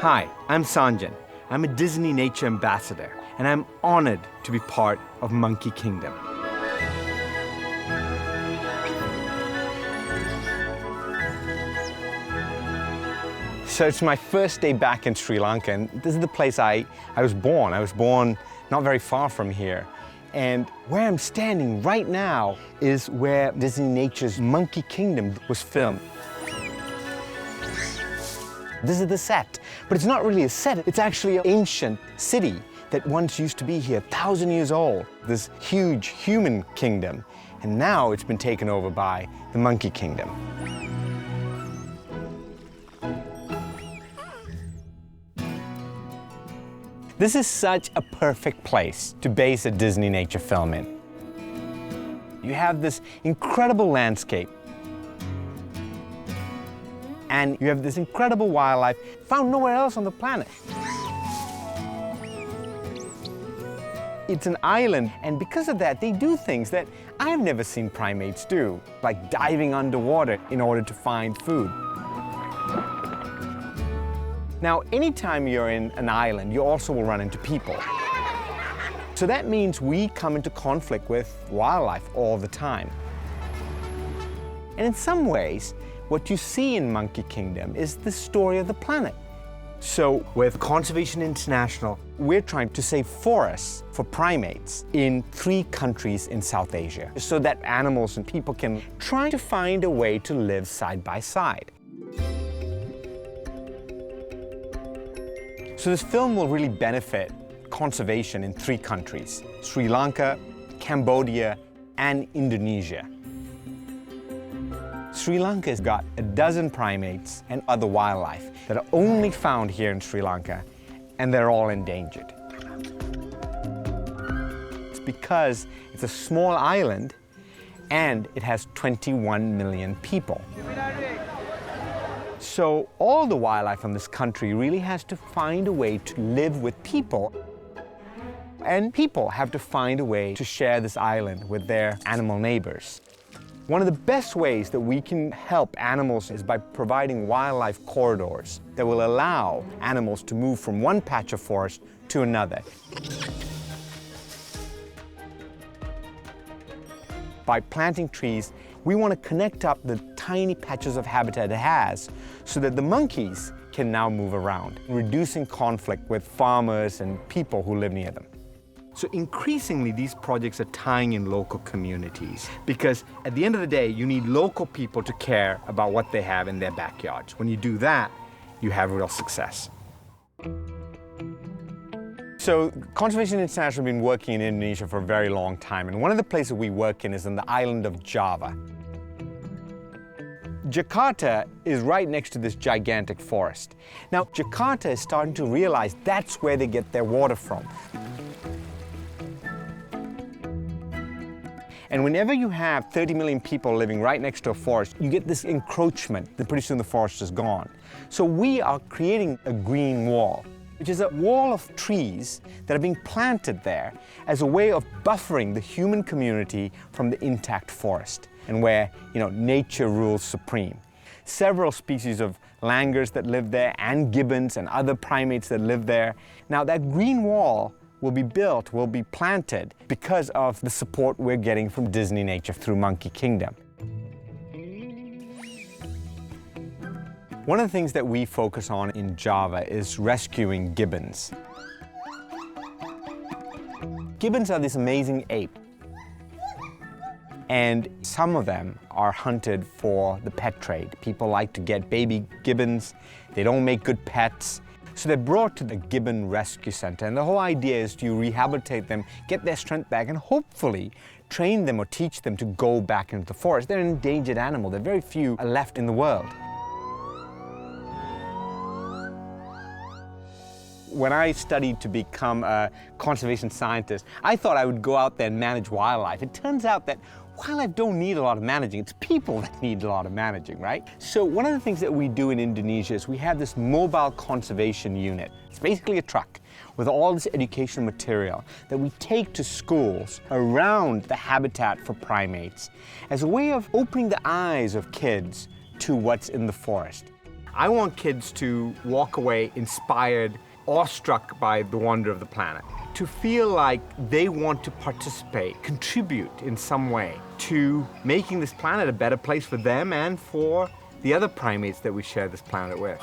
Hi, I'm Sanjan. I'm a Disney Nature Ambassador, and I'm honored to be part of Monkey Kingdom. So it's my first day back in Sri Lanka, and this is the place I was born. I was born not very far from here. And where I'm standing right now is where Disney Nature's Monkey Kingdom was filmed. This is the set, but it's not really a set. It's actually an ancient city that once used to be here, 1,000 years old. This huge human kingdom, and now it's been taken over by the Monkey Kingdom. This is such a perfect place to base a Disney nature film in. You have this incredible landscape, and you have this incredible wildlife found nowhere else on the planet. It's an island, and because of that, they do things that I've never seen primates do, like diving underwater in order to find food. Now, anytime you're in an island, you also will run into people. So that means we come into conflict with wildlife all the time. And in some ways, what you see in Monkey Kingdom is the story of the planet. So with Conservation International, we're trying to save forests for primates in 3 countries in South Asia, so that animals and people can try to find a way to live side by side. So this film will really benefit conservation in 3 countries: Sri Lanka, Cambodia, and Indonesia. Sri Lanka's got a dozen primates and other wildlife that are only found here in Sri Lanka, and they're all endangered. It's because it's a small island and it has 21 million people. So all the wildlife in this country really has to find a way to live with people, and people have to find a way to share this island with their animal neighbors. One of the best ways that we can help animals is by providing wildlife corridors that will allow animals to move from one patch of forest to another. By planting trees, we want to connect up the tiny patches of habitat it has so that the monkeys can now move around, reducing conflict with farmers and people who live near them. So increasingly, these projects are tying in local communities, because at the end of the day, you need local people to care about what they have in their backyards. When you do that, you have real success. So Conservation International has been working in Indonesia for a very long time, and one of the places we work in is in the island of Java. Jakarta is right next to this gigantic forest. Now, Jakarta is starting to realize that's where they get their water from. And whenever you have 30 million people living right next to a forest, you get this encroachment, then pretty soon the forest is gone. So we are creating a green wall, which is a wall of trees that are being planted there as a way of buffering the human community from the intact forest, and where, nature rules supreme. Several species of langurs that live there, and gibbons and other primates that live there. Now that green wall will be built, will be planted because of the support we're getting from Disney Nature through Monkey Kingdom. One of the things that we focus on in Java is rescuing gibbons. Gibbons are this amazing ape, and some of them are hunted for the pet trade. People like to get baby gibbons. They don't make good pets. So they're brought to the Gibbon Rescue Center, and the whole idea is to rehabilitate them, get their strength back, and hopefully train them or teach them to go back into the forest. They're an endangered animal. There are very few left in the world. When I studied to become a conservation scientist, I thought I would go out there and manage wildlife. It turns out that wildlife don't need a lot of managing. It's people that need a lot of managing, right? So one of the things that we do in Indonesia is we have this mobile conservation unit. It's basically a truck with all this educational material that we take to schools around the habitat for primates as a way of opening the eyes of kids to what's in the forest. I want kids to walk away inspired, awestruck by the wonder of the planet, to feel like they want to participate, contribute in some way to making this planet a better place for them and for the other primates that we share this planet with.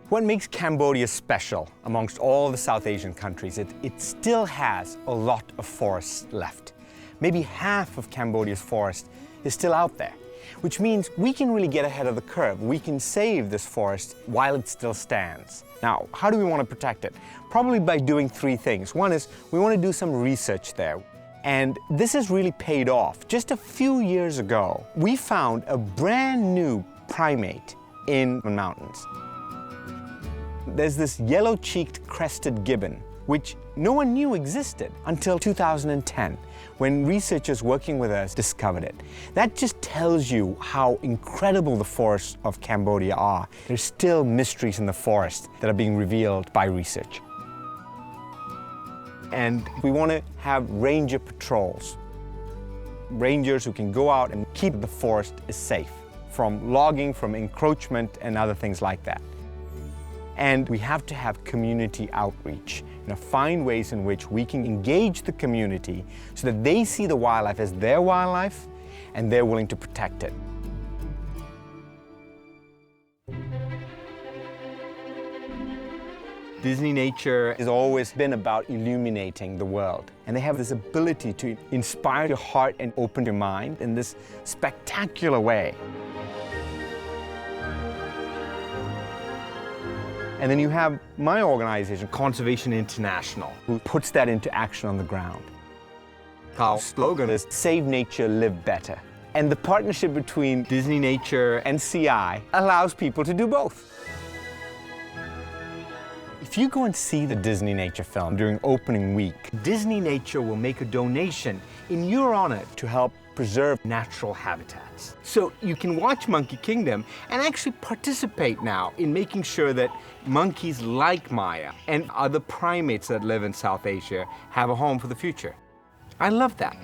What makes Cambodia special amongst all the South Asian countries, it still has a lot of forests left. Maybe half of Cambodia's forest is still out there, which means we can really get ahead of the curve. We can save this forest while it still stands. Now, how do we want to protect it? Probably by doing three things. One is we want to do some research there. And this has really paid off. Just a few years ago, we found a brand new primate in the mountains. There's this yellow-cheeked crested gibbon, which no one knew existed until 2010, when researchers working with us discovered it. That just tells you how incredible the forests of Cambodia are. There's still mysteries in the forest that are being revealed by research. And we want to have ranger patrols. Rangers who can go out and keep the forest safe from logging, from encroachment, and other things like that. And we have to have community outreach, find ways in which we can engage the community so that they see the wildlife as their wildlife and they're willing to protect it. Disney Nature has always been about illuminating the world. And they have this ability to inspire your heart and open your mind in this spectacular way. And then you have my organization, Conservation International, who puts that into action on the ground. Our slogan is Save Nature, Live Better. And the partnership between Disney Nature and CI allows people to do both. If you go and see the Disney Nature film during opening week, Disney Nature will make a donation in your honor to help preserve natural habitats. So you can watch Monkey Kingdom and actually participate now in making sure that monkeys like Maya and other primates that live in South Asia have a home for the future. I love that.